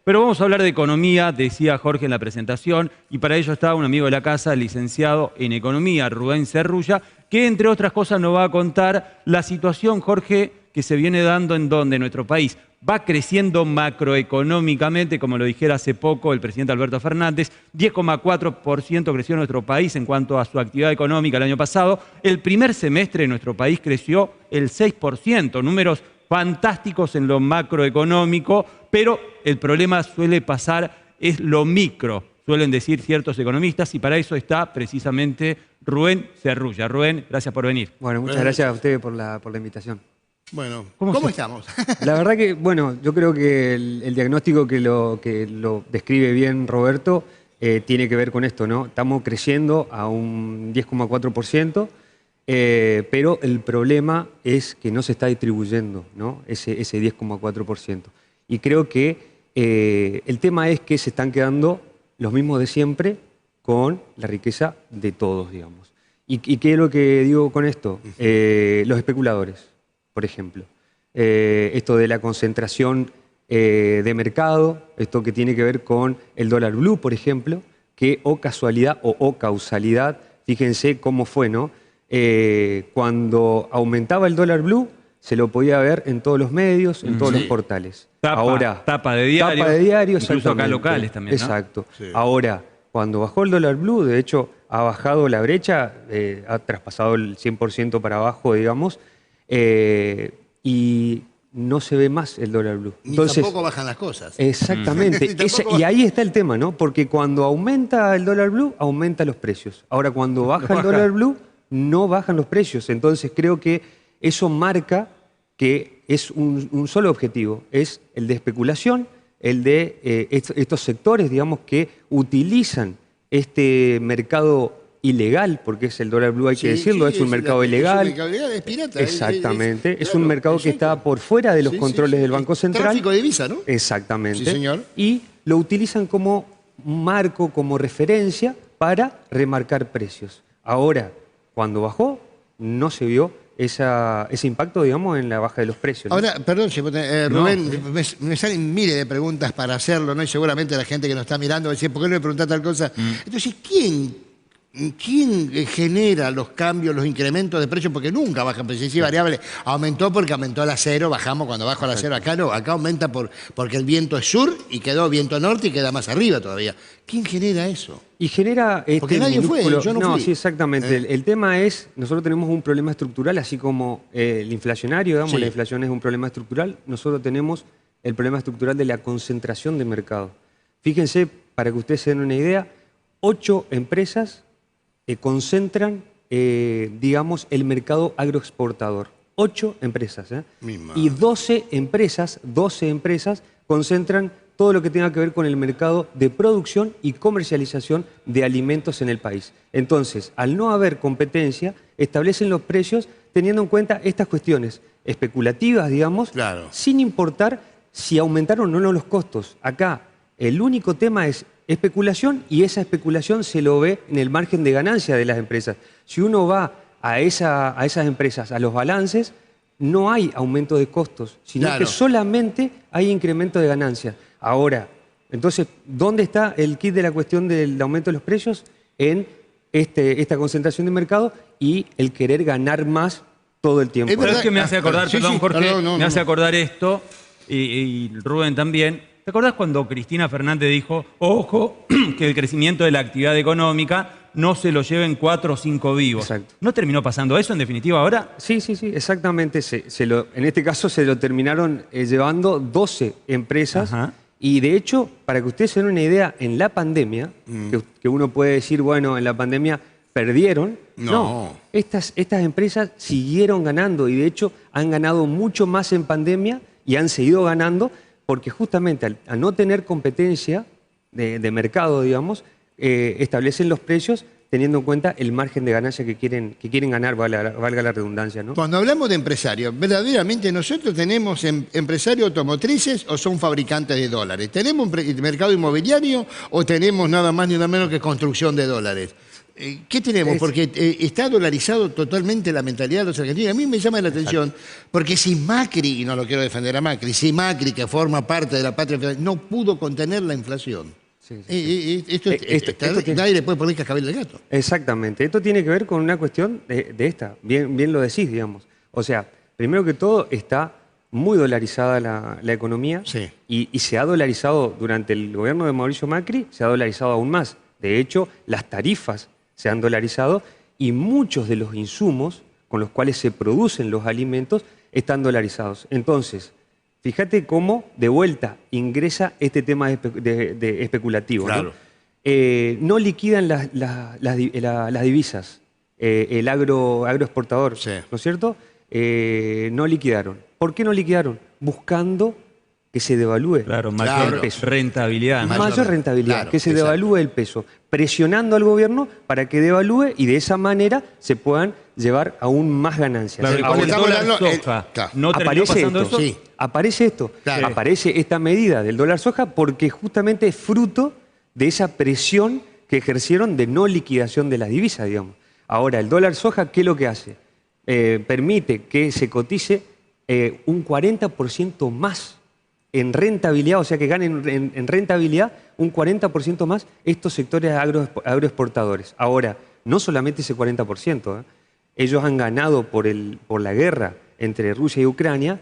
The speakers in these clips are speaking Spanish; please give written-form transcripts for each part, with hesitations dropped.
Pero vamos a hablar de economía, decía Jorge en la presentación, y para ello está un amigo de la casa, licenciado en economía, Rubén Cerrulla, que entre otras cosas nos va a contar la situación, Jorge, que se viene dando en donde nuestro país va creciendo macroeconómicamente, como lo dijera hace poco el presidente Alberto Fernández, 10,4% creció nuestro país en cuanto a su actividad económica el año pasado. El primer semestre de nuestro país creció el 6%, números fantásticos en lo macroeconómico, pero el problema suele pasar, es lo micro, suelen decir ciertos economistas, y para eso está precisamente Rubén Cerrulla. Rubén, gracias por venir. Bueno, muchas gracias a ustedes por la invitación. Bueno, ¿cómo estamos? La verdad que, bueno, yo creo que el diagnóstico que lo describe bien Roberto tiene que ver con esto, ¿no? Estamos creciendo a un 10,4%, pero el problema es que no se está distribuyendo, ¿no? Ese 10,4%. Y creo que el tema es que se están quedando los mismos de siempre con la riqueza de todos, digamos. ¿Y qué es lo que digo con esto? Los especuladores, por ejemplo. Esto de la concentración de mercado, esto que tiene que ver con el dólar blue, por ejemplo, que o casualidad o causalidad, fíjense cómo fue, ¿no? Cuando aumentaba el dólar blue, se lo podía ver en todos los medios, en todos los portales. Tapa de diario, incluso acá locales también, ¿no? Exacto. Sí. Ahora, cuando bajó el dólar blue, de hecho, ha bajado la brecha, ha traspasado el 100% para abajo, digamos, y no se ve más el dólar blue. Entonces, ni tampoco bajan las cosas. Exactamente. Y ahí está el tema, ¿no? Porque cuando aumenta el dólar blue, aumentan los precios. Ahora, cuando baja el dólar blue, no bajan los precios. Entonces, creo que eso marca que es un solo objetivo, es el de especulación, el de estos sectores, digamos, que utilizan este mercado ilegal, porque es el dólar blue, hay que decirlo, es un mercado ilegal. Es un mercado ilegal, es pirata. Exactamente, es un mercado que está por fuera de los controles del Banco Central. Tráfico de divisa, ¿no? Exactamente. Sí, señor. Y lo utilizan como marco, como referencia para remarcar precios. Ahora, cuando bajó, no se vio ese impacto, digamos, en la baja de los precios, ¿no? Ahora, perdón, Rubén, me salen miles de preguntas para hacerlo, ¿no? Y seguramente la gente que nos está mirando va a decir, ¿por qué no me preguntás tal cosa? Entonces, ¿quién genera los cambios, los incrementos de precios? Porque nunca bajan precios. Sí, variable. Aumentó porque aumentó el acero, bajamos cuando bajó el acero. Acá no, acá aumenta porque el viento es sur y quedó viento norte y queda más arriba todavía. ¿Quién genera eso? Y genera porque nadie fue, yo no fui. Sí, exactamente. El tema es, nosotros tenemos un problema estructural, así como el inflacionario, digamos, la inflación es un problema estructural, nosotros tenemos el problema estructural de la concentración de mercado. Fíjense, para que ustedes se den una idea, 8 empresas concentran, digamos, el mercado agroexportador. 8 empresas, y 12 empresas concentran todo lo que tenga que ver con el mercado de producción y comercialización de alimentos en el país. Entonces, al no haber competencia, establecen los precios teniendo en cuenta estas cuestiones especulativas, digamos, sin importar si aumentaron o no los costos. Acá, el único tema es especulación, y esa especulación se lo ve en el margen de ganancia de las empresas. Si uno va a esas empresas, a los balances, no hay aumento de costos, sino que solamente hay incremento de ganancias. Ahora, entonces, ¿dónde está el kit de la cuestión del aumento de los precios? En esta concentración de mercado y el querer ganar más todo el tiempo. Pero es que me hace acordar, perdón, Jorge, me hace acordar esto, y Rubén también. ¿Te acordás cuando Cristina Fernández dijo, ojo, que el crecimiento de la actividad económica no se lo lleven 4 o 5 vivos? Exacto. ¿No terminó pasando eso en definitiva ahora? Sí, exactamente. En este caso se lo terminaron llevando 12 empresas. Ajá. Y de hecho, para que ustedes se den una idea, en la pandemia, que uno puede decir, bueno, en la pandemia perdieron. No, estas empresas siguieron ganando, y de hecho han ganado mucho más en pandemia y han seguido ganando, porque justamente al no tener competencia de mercado, digamos, establecen los precios teniendo en cuenta el margen de ganancia que quieren ganar, valga la redundancia, ¿no? Cuando hablamos de empresarios, verdaderamente nosotros tenemos empresarios automotrices o son fabricantes de dólares. ¿Tenemos mercado inmobiliario o tenemos nada más ni nada menos que construcción de dólares? ¿Qué tenemos? Porque está dolarizado totalmente la mentalidad de los argentinos. A mí me llama la atención, porque si Macri, y no lo quiero defender a Macri, si Macri, que forma parte de la patria federal, no pudo contener la inflación. Esto nadie puede poner cascabel de gato. Exactamente. Esto tiene que ver con una cuestión de esta. Bien lo decís, digamos. O sea, primero que todo está muy dolarizada la economía y se ha dolarizado durante el gobierno de Mauricio Macri, se ha dolarizado aún más. De hecho, las tarifas se han dolarizado y muchos de los insumos con los cuales se producen los alimentos están dolarizados. Entonces, fíjate cómo de vuelta ingresa este tema de especulativo. Claro. No liquidan las divisas, el agroexportador, ¿no es cierto? No liquidaron. ¿Por qué no liquidaron? Buscando que se devalúe mayor el peso. rentabilidad. Mayor rentabilidad, que se devalúe el peso, presionando al gobierno para que devalúe y de esa manera se puedan llevar aún más ganancias. Claro, Ahora, estamos hablando, ¿no terminó pasando eso? Sí. Aparece esto, aparece esta medida del dólar soja porque justamente es fruto de esa presión que ejercieron de no liquidación de las divisas, digamos. Ahora, el dólar soja, ¿qué es lo que hace? Permite que se cotice un 40% más en rentabilidad, o sea que ganen en rentabilidad un 40% más estos sectores agroexportadores. Ahora, no solamente ese 40%, ellos han ganado por la guerra entre Rusia y Ucrania,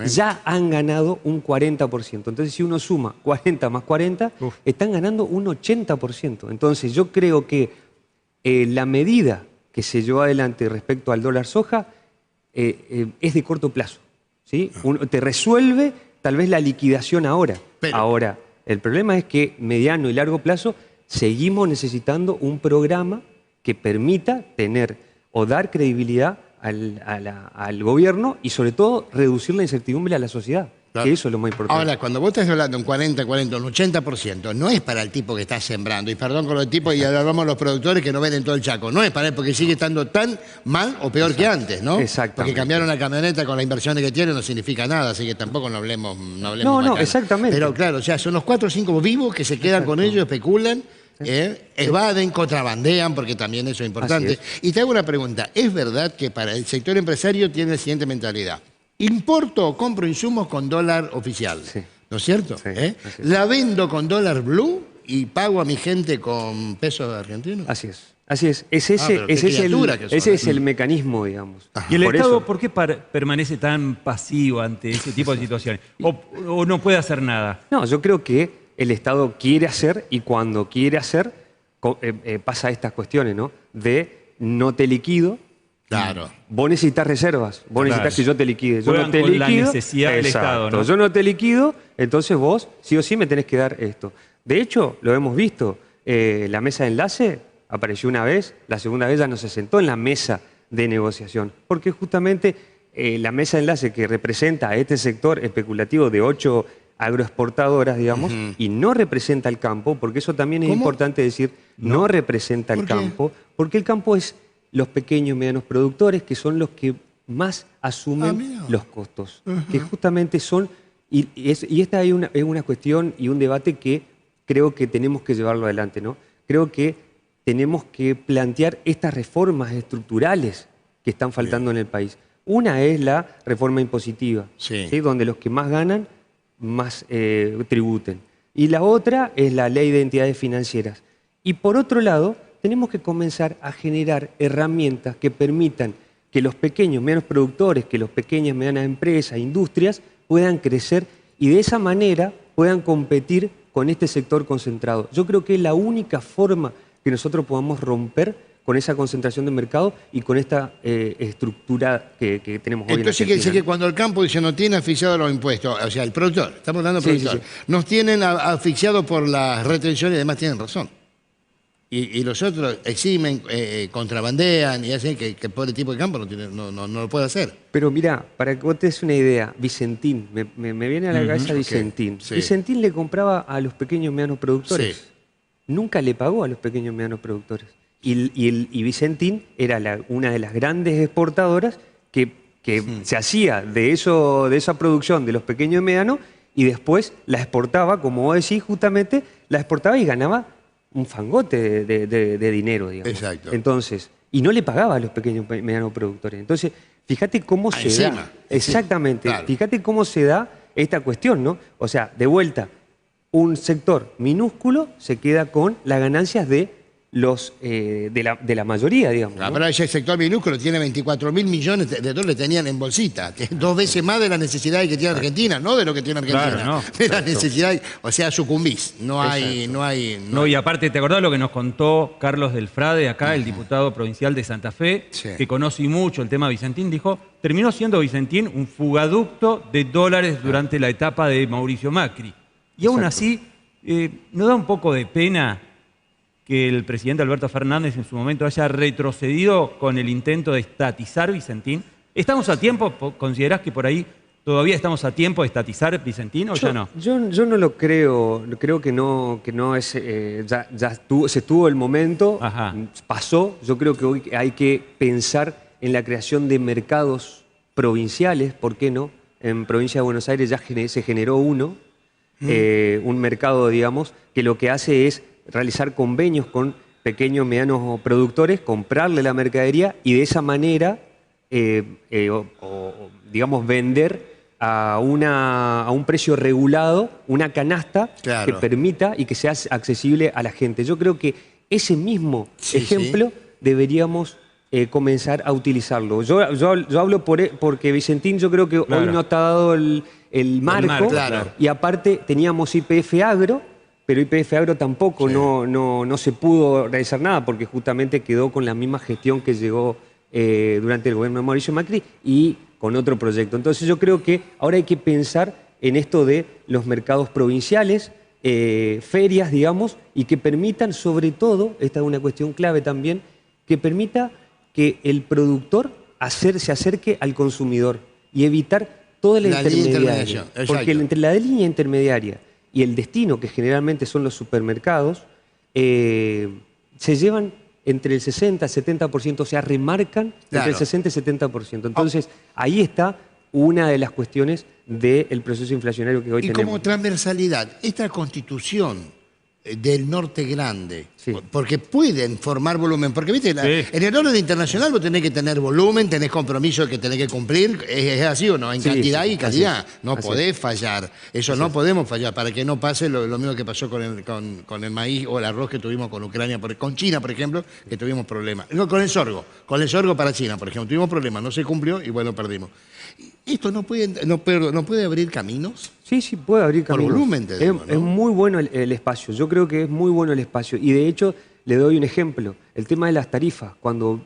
ya han ganado un 40%. Entonces, si uno suma 40 más 40, están ganando un 80%. Entonces, yo creo que la medida que se llevó adelante respecto al dólar soja es de corto plazo, ¿sí? Te resuelve tal vez la liquidación ahora. Ahora, el problema es que mediano y largo plazo seguimos necesitando un programa que permita tener o dar credibilidad al gobierno y sobre todo reducir la incertidumbre a la sociedad. Claro. Que eso es lo más importante. Ahora, cuando vos estás hablando un 40, un 80%, no es para el tipo que está sembrando, y perdón con los tipos, y hablamos los productores que no venden todo el chaco, no es para él porque sigue estando tan mal o peor que antes, ¿no? Exactamente. Porque cambiar una camioneta con las inversiones que tiene no significa nada, así que tampoco no hablemos No, exactamente. Pero claro, o sea, son los 4 o 5 vivos que se quedan con ellos, especulan, evaden, contrabandean, porque también eso es importante. Y te hago una pregunta, ¿es verdad que para el sector empresario tiene la siguiente mentalidad? Importo o compro insumos con dólar oficial, ¿no es cierto? La vendo con dólar blue y pago a mi gente con pesos argentinos. Así es. Ese es el mecanismo, digamos. ¿Y el Estado por qué permanece tan pasivo ante ese tipo de situaciones? ¿O no puede hacer nada? No, yo creo que el Estado quiere hacer y cuando quiere hacer pasa estas cuestiones, ¿no? De no te liquido. Claro. Vos necesitas reservas, vos necesitas que yo te liquide. Yo no te liquido. La necesidad del Estado, ¿no? Yo no te liquido, entonces vos sí o sí me tenés que dar esto. De hecho, lo hemos visto. La mesa de enlace apareció una vez, la segunda vez ya no se sentó en la mesa de negociación. Porque justamente la mesa de enlace que representa a este sector especulativo de 8 agroexportadoras, digamos, y no representa al campo, porque eso también es importante decir, no representa al campo, porque el campo es los pequeños y medianos productores, que son los que más asumen los costos, que justamente son, y esta es una cuestión y un debate que creo que tenemos que llevarlo adelante, ¿no? Creo que tenemos que plantear estas reformas estructurales que están faltando en el país. Una es la reforma impositiva, ¿sí? Donde los que más ganan, más tributen. Y la otra es la ley de entidades financieras. Y por otro lado, tenemos que comenzar a generar herramientas que permitan que los pequeños, medianos productores, que los pequeñas, medianas empresas, industrias, puedan crecer y de esa manera puedan competir con este sector concentrado. Yo creo que es la única forma que nosotros podamos romper con esa concentración de mercado y con esta estructura que tenemos hoy. Entonces quiere decir que cuando el campo dice no tiene asfixiado los impuestos, o sea, el productor, estamos hablando de productor, nos tienen asfixiados por las retenciones y además tienen razón. Y los otros eximen, contrabandean y hacen que el pobre tipo de campo no lo puede hacer. Pero mira, para que vos te des una idea, Vicentín, me viene a la cabeza Vicentín. Vicentín le compraba a los pequeños y medianos productores. Nunca le pagó a los pequeños y medianos productores. Y Vicentín era una de las grandes exportadoras que se hacía de esa producción de los pequeños y medianos y después la exportaba, como vos decís, justamente la exportaba y ganaba un fangote de dinero, digamos. Exacto. Entonces, y no le pagaba a los pequeños y medianos productores. Entonces, fíjate cómo se encima. da. Exactamente. Claro. Fíjate cómo se da esta cuestión, ¿no? O sea, de vuelta, un sector minúsculo se queda con las ganancias de la mayoría, digamos, ¿no? Pero ese sector minúsculo tiene 24.000 millones de dólares, tenían en bolsita. 2 veces más de la necesidad que tiene Argentina, no de lo que tiene Argentina. Claro, no. De la necesidad, o sea, sucumbís. No, Y aparte, ¿te acordás lo que nos contó Carlos Delfrade acá, el diputado provincial de Santa Fe, Sí. que conoce mucho el tema Vicentín? Dijo, terminó siendo Vicentín un fugaducto de dólares durante la etapa de Mauricio Macri. Y aún así, ¿no da un poco de pena que el presidente Alberto Fernández en su momento haya retrocedido con el intento de estatizar Vicentín? ¿Estamos a tiempo? ¿Considerás que por ahí todavía estamos a tiempo de estatizar Vicentín o ya no? Yo no lo creo, creo que no es, se tuvo el momento, Ajá. pasó. Yo creo que hoy hay que pensar en la creación de mercados provinciales, ¿por qué no? En provincia de Buenos Aires ya se generó uno, un mercado, digamos, que lo que hace es realizar convenios con pequeños, medianos productores, comprarle la mercadería y de esa manera, digamos, vender a un precio regulado una canasta Claro. que permita y que sea accesible a la gente. Yo creo que ese mismo Sí, ejemplo deberíamos comenzar a utilizarlo. Yo hablo porque Vicentín, yo creo que Claro. hoy no está dado el marco, marco, claro. y aparte teníamos YPF Agro, pero YPF Agro tampoco no se pudo realizar nada porque justamente quedó con la misma gestión que llegó durante el gobierno de Mauricio Macri y con otro proyecto. Entonces yo creo que ahora hay que pensar en esto de los mercados provinciales, ferias, digamos, y que permitan sobre todo, esta es una cuestión clave también, que permita que el productor se acerque al consumidor y evitar toda la La línea intermediaria. intermediación, Porque exacto. entre la línea intermediaria y el destino, que generalmente son los supermercados, se llevan entre el 60 y 70%, o sea, remarcan Claro. entre el 60 y 70%. Entonces, ahí está una de las cuestiones del proceso inflacionario que hoy Y tenemos. como transversalidad, esta constitución del norte grande, Sí. porque pueden formar volumen, porque viste, Sí. en el orden internacional vos tenés que tener volumen, tenés compromisos que tenés que cumplir, ¿es así o no? En Sí, cantidad sí, y calidad, así es, no así podés fallar, eso no podemos fallar, para que no pase lo mismo que pasó con el maíz o el arroz que tuvimos con Ucrania, con China, por ejemplo, que tuvimos problemas. No, con el sorgo para China, por ejemplo, tuvimos problemas, no se cumplió y bueno, perdimos. ¿Esto no puede abrir caminos? Sí, puede abrir Por caminos. volumen, te digo, ¿no? Es muy bueno el espacio. Yo creo que es muy bueno el espacio. Y de hecho, le doy un ejemplo. El tema de las tarifas. Cuando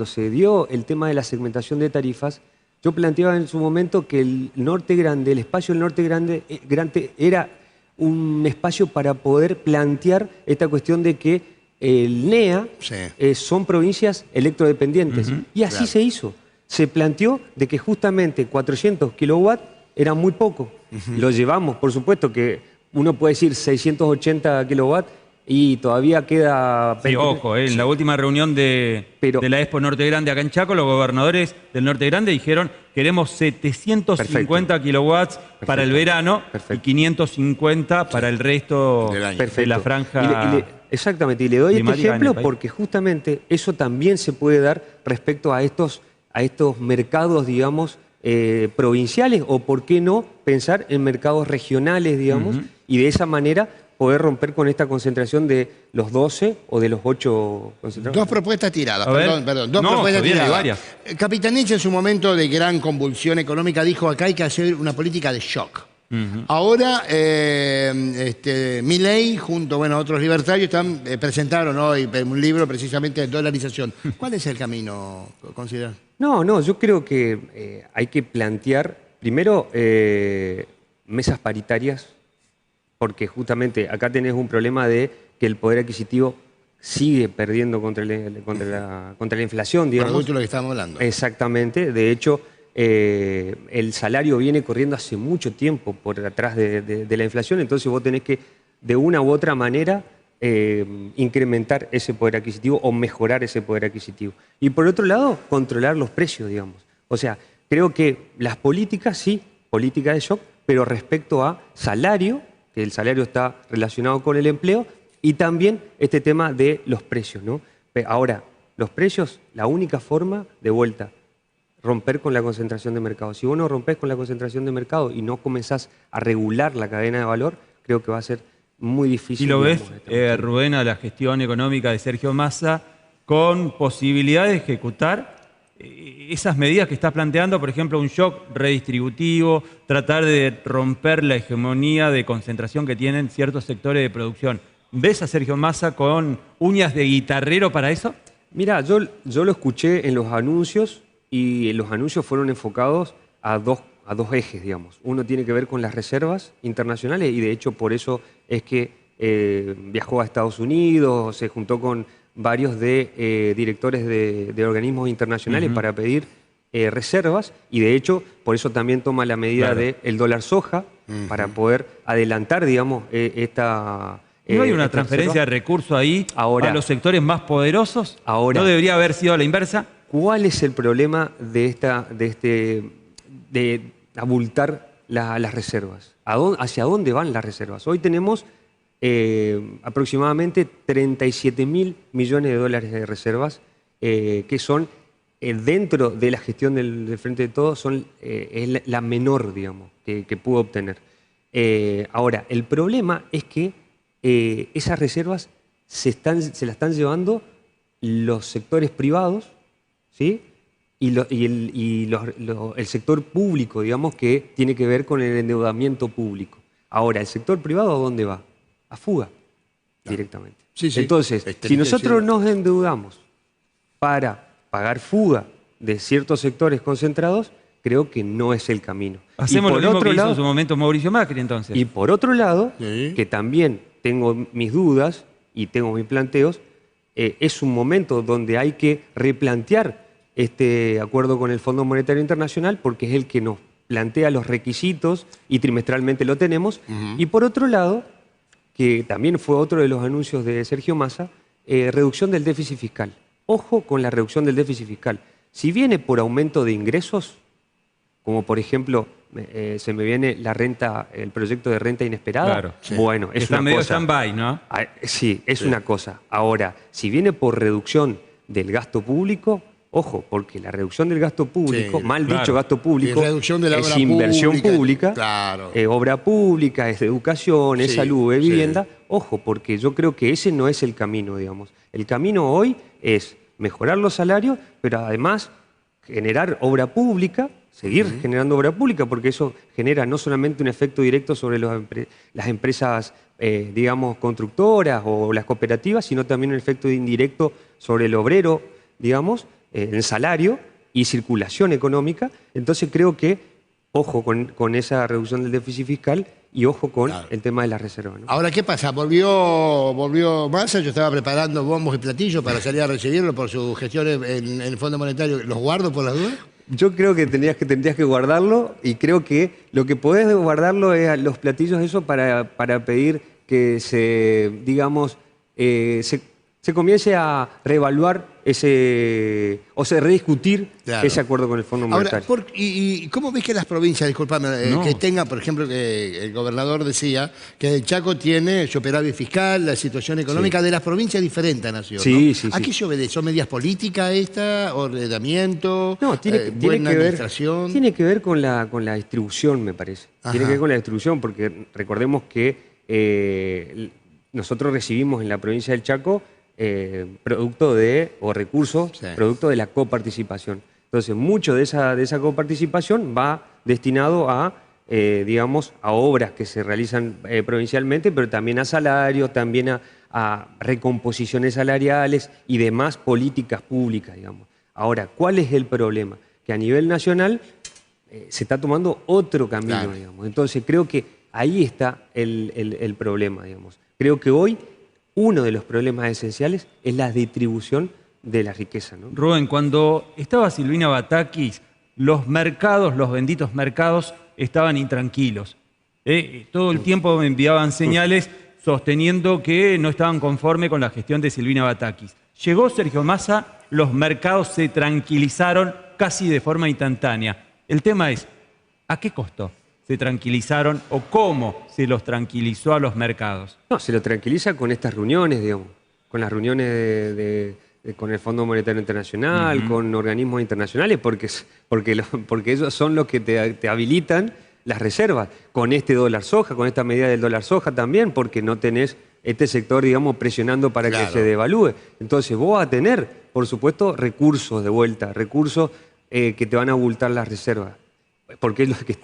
se dio el tema de la segmentación de tarifas, yo planteaba en su momento que el norte grande, el espacio del norte grande era un espacio para poder plantear esta cuestión de que el NEA Sí. son provincias electrodependientes. Y así claro. se hizo. Se planteó de que justamente 400 kilowatts era muy poco. Lo llevamos, por supuesto que uno puede decir 680 kilowatts y todavía queda... Sí, ojo, en la última reunión de la Expo Norte Grande acá en Chaco, los gobernadores del Norte Grande dijeron queremos 750 kilowatts para el verano y 550 para el resto Del año. de la franja. Exactamente, y le doy este climática en el ejemplo país. porque justamente eso también se puede dar respecto a estos mercados, digamos, provinciales, o por qué no pensar en mercados regionales, digamos, y de esa manera poder romper con esta concentración de los 12 o de los 8 concentrados. Dos propuestas tiradas, A ver. perdón. Dos No, propuestas todavía hay tiradas. varias. Capitanich en su momento de gran convulsión económica dijo acá hay que hacer una política de shock. Ahora, Milei junto a otros libertarios presentaron hoy un libro precisamente de dolarización. ¿Cuál es el camino, considerar? No, yo creo que hay que plantear primero mesas paritarias, porque justamente acá tenés un problema de que el poder adquisitivo sigue perdiendo contra la inflación, digamos. Producto de lo que estamos hablando. Exactamente, de hecho, el salario viene corriendo hace mucho tiempo por atrás de la inflación, entonces vos tenés que, de una u otra manera, incrementar ese poder adquisitivo o mejorar ese poder adquisitivo. Y por otro lado, controlar los precios, digamos. O sea, creo que las políticas, sí, política de shock, pero respecto a salario, que el salario está relacionado con el empleo, Y también este tema de los precios, ¿no? Ahora, los precios, la única forma, de vuelta, romper con la concentración de mercado. Si vos no rompés con la concentración de mercado y no comenzás a regular la cadena de valor, creo que va a ser muy difícil. ¿Y lo ves, Rubén, a la gestión económica de Sergio Massa con posibilidad de ejecutar esas medidas que estás planteando, por ejemplo, un shock redistributivo, tratar de romper la hegemonía de concentración que tienen ciertos sectores de producción? ¿Ves a Sergio Massa con uñas de guitarrero para eso? Mira, yo lo escuché en los anuncios y los anuncios fueron enfocados a dos ejes, digamos. Uno tiene que ver con las reservas internacionales y de hecho por eso es que viajó a Estados Unidos, se juntó con varios directores de organismos internacionales para pedir reservas y de hecho por eso también toma la medida del dólar soja para poder adelantar, digamos, esta... ¿No hay una transferencia de recursos ahí a los sectores más poderosos? ¿No debería haber sido a la inversa? ¿Cuál es el problema de abultar las reservas? ¿Hacia dónde van las reservas? Hoy tenemos aproximadamente 37.000 millones de dólares de reservas que son, dentro de la gestión del Frente de Todos, es la menor, digamos, que pudo obtener. Ahora, el problema es que esas reservas se las están llevando los sectores privados, ¿sí? Y el sector público, digamos, que tiene que ver con el endeudamiento público. Ahora, ¿el sector privado a dónde va? A fuga, directamente. Sí, sí. Entonces, si nosotros nos endeudamos para pagar fuga de ciertos sectores concentrados, creo que no es el camino. Hacemos lo mismo que hizo en su momento Mauricio Macri, entonces. Y por otro lado, que también tengo mis dudas y tengo mis planteos, es un momento donde hay que replantear este acuerdo con el Fondo Monetario Internacional porque es el que nos plantea los requisitos y trimestralmente lo tenemos. Y por otro lado, que también fue otro de los anuncios de Sergio Massa, reducción del déficit fiscal. Ojo con la reducción del déficit fiscal. Si viene por aumento de ingresos, como por ejemplo se me viene el proyecto de renta inesperada, claro, bueno, es está una medio cosa. stand-by, ¿no? Sí, es una cosa. Ahora, si viene por reducción del gasto público, ojo, porque la reducción del gasto público, dicho gasto público, es inversión pública, obra pública, es educación, es salud, es vivienda. Ojo, porque yo creo que ese no es el camino, digamos. El camino hoy es mejorar los salarios, pero además generar obra pública, seguir generando obra pública, porque eso genera no solamente un efecto directo sobre las empresas, digamos, constructoras o las cooperativas, sino también un efecto indirecto sobre el obrero, digamos, en salario y circulación económica. Entonces creo que, ojo con esa reducción del déficit fiscal y ojo con el tema de la reserva, ¿no? Ahora, ¿qué pasa? ¿Volvió Massa? Yo estaba preparando bombos y platillos para salir a recibirlo por sus gestiones en el Fondo Monetario. ¿Los guardo por las dudas? Yo creo que tendrías que guardarlo y creo que lo que podés guardarlo es a los platillos eso para pedir que digamos, se comience a reevaluar o se rediscutir ese acuerdo con el Fondo Monetario. Ahora, ¿y cómo ves que las provincias, disculpame, que tengan, por ejemplo, que el gobernador decía que el Chaco tiene superávit fiscal, la situación económica de las provincias diferente a Nación? Sí, ¿no? sí, ¿A qué se obedece? ¿Son medidas políticas esta? ¿Ordenamiento? No, buena administración. Tiene que ver con la distribución, me parece. Tiene que ver con la distribución, porque recordemos que nosotros recibimos en la provincia del Chaco producto producto de la coparticipación. Entonces, mucho de esa coparticipación va destinado a, digamos, a obras que se realizan provincialmente, pero también a salarios, también a recomposiciones salariales y demás políticas públicas, digamos. Ahora, ¿cuál es el problema? Que a nivel nacional se está tomando otro camino, digamos. Entonces, creo que ahí está el problema, digamos. Creo que hoy uno de los problemas esenciales es la distribución de la riqueza, ¿no? Rubén, cuando estaba Silvina Batakis, los mercados, los benditos mercados, estaban intranquilos. Todo el tiempo me enviaban señales sosteniendo que no estaban conformes con la gestión de Silvina Batakis. Llegó Sergio Massa, los mercados se tranquilizaron casi de forma instantánea. El tema es, ¿a qué costo? se tranquilizaron o cómo se los tranquilizó a los mercados? No, se lo tranquiliza con estas reuniones, digamos, con las reuniones con el Fondo Monetario Internacional, con organismos internacionales, porque ellos son los que te habilitan las reservas. Con este dólar soja, con esta medida del dólar soja también, porque no tenés este sector, digamos, presionando para que se devalúe. Entonces vos vas a tener, por supuesto, recursos de vuelta, recursos que te van a abultar las reservas. Porque es lo que,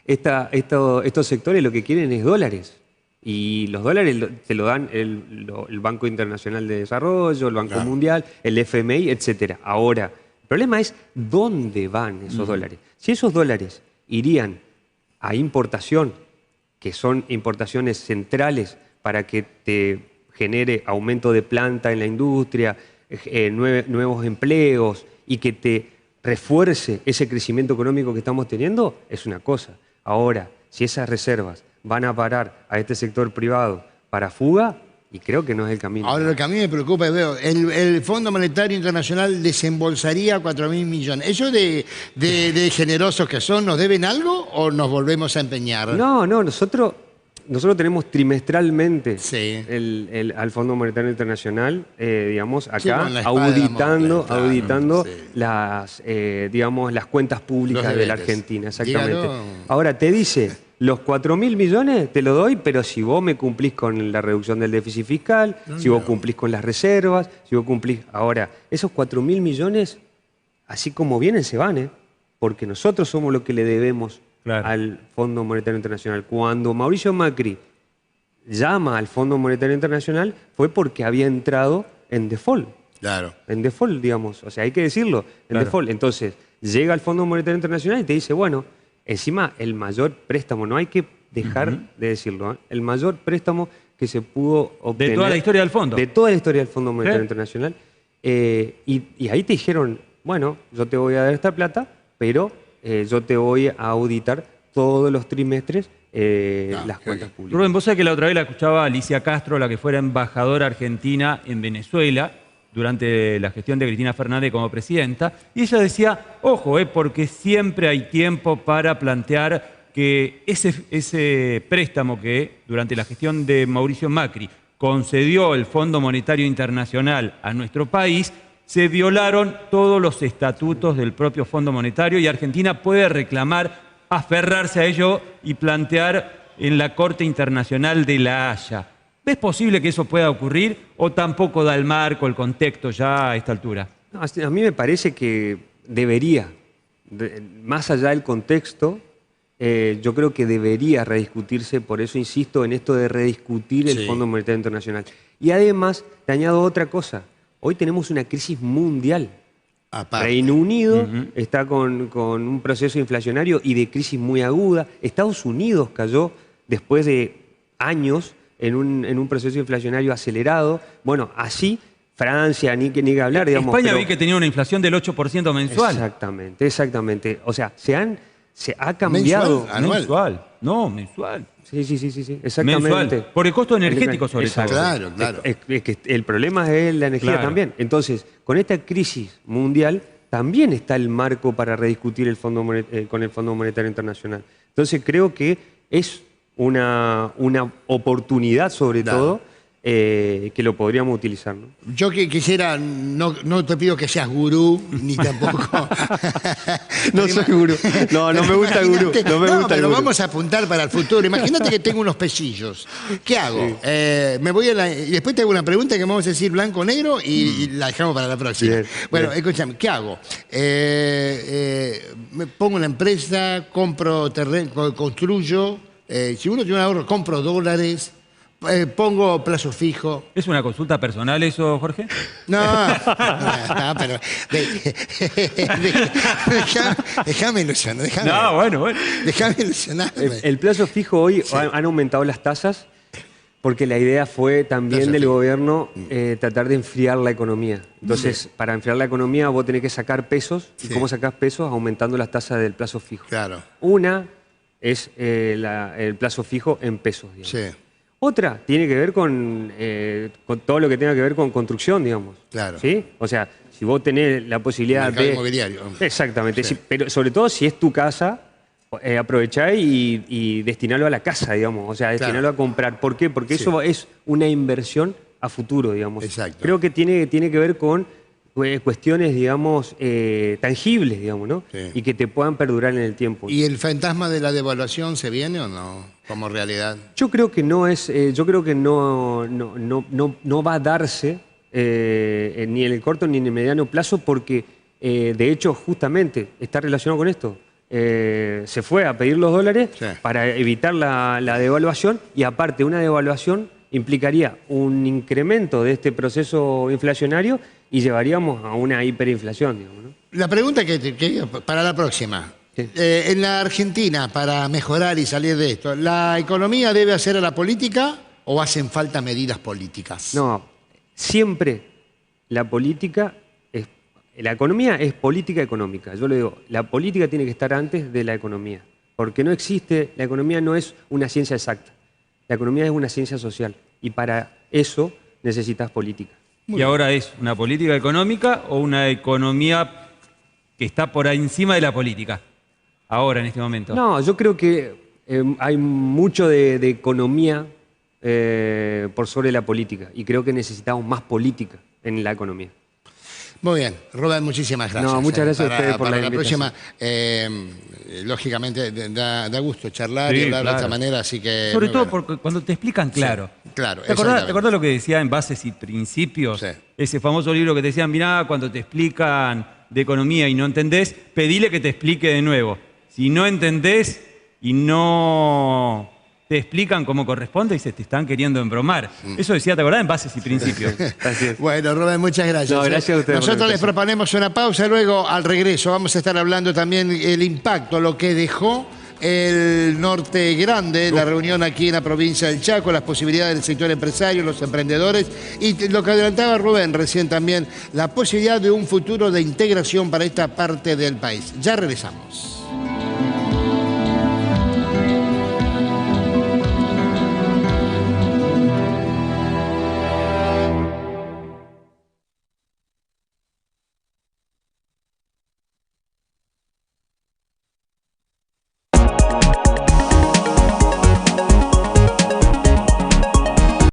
estos sectores lo que quieren es dólares. Y los dólares te lo dan el Banco Internacional de Desarrollo, el Banco Mundial, el FMI, etc. Ahora, el problema es dónde van esos dólares. Si esos dólares irían a importación, que son importaciones centrales para que te genere aumento de planta en la industria, nuevos empleos y que te refuerce ese crecimiento económico que estamos teniendo, es una cosa. Ahora, si esas reservas van a parar a este sector privado para fuga, y creo que no es el camino. Ahora, lo que a mí me preocupa, veo, el Fondo Monetario Internacional desembolsaría 4.000 millones. ¿Eso de generosos que son, nos deben algo o nos volvemos a empeñar? No, nosotros tenemos trimestralmente Sí. al Fondo Monetario Internacional, digamos, acá, Sí, con la espada auditando, claro, auditando sí. las cuentas públicas Los de la deberes. Argentina, exactamente. Dígalo. Ahora, te dice, los 4.000 millones te lo doy, pero si vos me cumplís con la reducción del déficit fiscal, si vos cumplís con las reservas, si vos cumplís... Ahora, esos 4.000 millones, así como vienen, se van, porque nosotros somos los que le debemos al Fondo Monetario Internacional. Cuando Mauricio Macri llama al Fondo Monetario Internacional fue porque había entrado en default. Claro. En default, digamos. O sea, hay que decirlo, en default. Entonces, llega al Fondo Monetario Internacional y te dice, bueno, encima el mayor préstamo, no hay que dejar de decirlo, el mayor préstamo que se pudo obtener. De toda la historia del fondo. De toda la historia del Fondo Monetario Internacional. Y ahí te dijeron, bueno, yo te voy a dar esta plata, pero yo te voy a auditar todos los trimestres las cuentas públicas. Rubén, vos sabés que la otra vez la escuchaba Alicia Castro, la que fuera embajadora argentina en Venezuela, durante la gestión de Cristina Fernández como presidenta, y ella decía, ojo, porque siempre hay tiempo para plantear que ese préstamo que durante la gestión de Mauricio Macri concedió el Fondo Monetario Internacional a nuestro país, se violaron todos los estatutos del propio Fondo Monetario y Argentina puede reclamar, aferrarse a ello y plantear en la Corte Internacional de La Haya. ¿Ves posible que eso pueda ocurrir o tampoco da el marco, el contexto ya a esta altura? No, a mí me parece que debería, más allá del contexto, yo creo que debería rediscutirse, por eso insisto en esto de rediscutir el Fondo Monetario Internacional. Y además, te añado otra cosa, hoy tenemos una crisis mundial. Aparte. Reino Unido está con un proceso inflacionario y de crisis muy aguda. Estados Unidos cayó después de años en un proceso inflacionario acelerado. Bueno, así Francia, ni que hablar, digamos. España vi que tenía una inflación del 8% mensual. Exactamente, exactamente. O sea, se ha cambiado. ¿Mensual? ¿Anual? Mensual. No, mensual. Sí, exactamente. Mensual. Por el costo energético, sobre todo. Claro, claro. Es que el problema es la energía también. Entonces, con esta crisis mundial, también está el marco para rediscutir con el Fondo Monetario Internacional. Entonces, creo que es una oportunidad, sobre todo, que lo podríamos utilizar, ¿no? Yo que quisiera, no te pido que seas gurú, ni tampoco... No soy gurú. No me gusta gurú. No me gusta pero gurú. vamos a apuntar para el futuro. Imagínate que tengo unos pesillos. ¿Qué hago? Me voy y después te hago una pregunta que vamos a decir blanco o negro y la dejamos para la próxima. Bien, bueno, bien. escúchame, ¿qué hago? Me pongo una empresa, compro terreno, construyo. Si uno tiene un ahorro, compro dólares. Pongo plazo fijo. ¿Es una consulta personal eso, Jorge? No, pero déjame ilusionar. Déjame ilusionarme. El plazo fijo hoy han aumentado las tasas porque la idea fue también Plazo del fijo. gobierno tratar de enfriar la economía. Entonces, para enfriar la economía vos tenés que sacar pesos. ¿Y cómo sacás pesos? Aumentando las tasas del plazo fijo. Claro. Una es el plazo fijo en pesos, digamos. Sí. Otra tiene que ver con todo lo que tenga que ver con construcción, digamos. Claro. ¿Sí? O sea, si vos tenés la posibilidad Mercado de... inmobiliario. Exactamente. Sí. Pero sobre todo si es tu casa aprovechar y destinarlo a la casa, digamos, o sea, destinarlo a comprar. ¿Por qué? Porque eso es una inversión a futuro, digamos. Exacto. Creo que tiene que ver con cuestiones, digamos, tangibles, digamos, ¿no? Sí. Y que te puedan perdurar en el tiempo. ¿Y el fantasma de la devaluación se viene o no como realidad? Yo creo que no es, yo creo que no va a darse ni en el corto ni en el mediano plazo porque, de hecho, justamente está relacionado con esto. Se fue a pedir los dólares para evitar la devaluación y aparte una devaluación implicaría un incremento de este proceso inflacionario y llevaríamos a una hiperinflación, digamos, ¿no? La pregunta que para la próxima. Sí. En la Argentina, para mejorar y salir de esto, ¿la economía debe hacer a la política o hacen falta medidas políticas? No, siempre la política es... La economía es política económica. Yo le digo, la política tiene que estar antes de la economía. Porque no existe, la economía no es una ciencia exacta. La economía es una ciencia social. Y para eso necesitas política. ¿Y ahora es una política económica o una economía que está por encima de la política? Ahora, en este momento. No, yo creo que hay mucho de economía por sobre la política. Y creo que necesitamos más política en la economía. Muy bien, Rubén, muchísimas gracias. No, muchas gracias a ustedes por la invitación. Próxima, lógicamente, da gusto charlar y hablar de esta manera, así que... Sobre todo porque cuando te explican claro. Sí, claro, ¿Te acordás lo que decía en Bases y Principios? Sí. Ese famoso libro que te decían, mirá, cuando te explican de economía y no entendés, pedile que te explique de nuevo. Si no entendés y no te explican como corresponde, y se te están queriendo embromar. Eso decía, ¿te acordás? En Bases y Principios. Bueno, Rubén, muchas gracias. No, gracias a ustedes. Nosotros les proponemos una pausa, luego al regreso vamos a estar hablando también el impacto, lo que dejó el Norte Grande, la reunión aquí en la provincia del Chaco, las posibilidades del sector empresario, los emprendedores y lo que adelantaba Rubén recién también, la posibilidad de un futuro de integración para esta parte del país. Ya regresamos.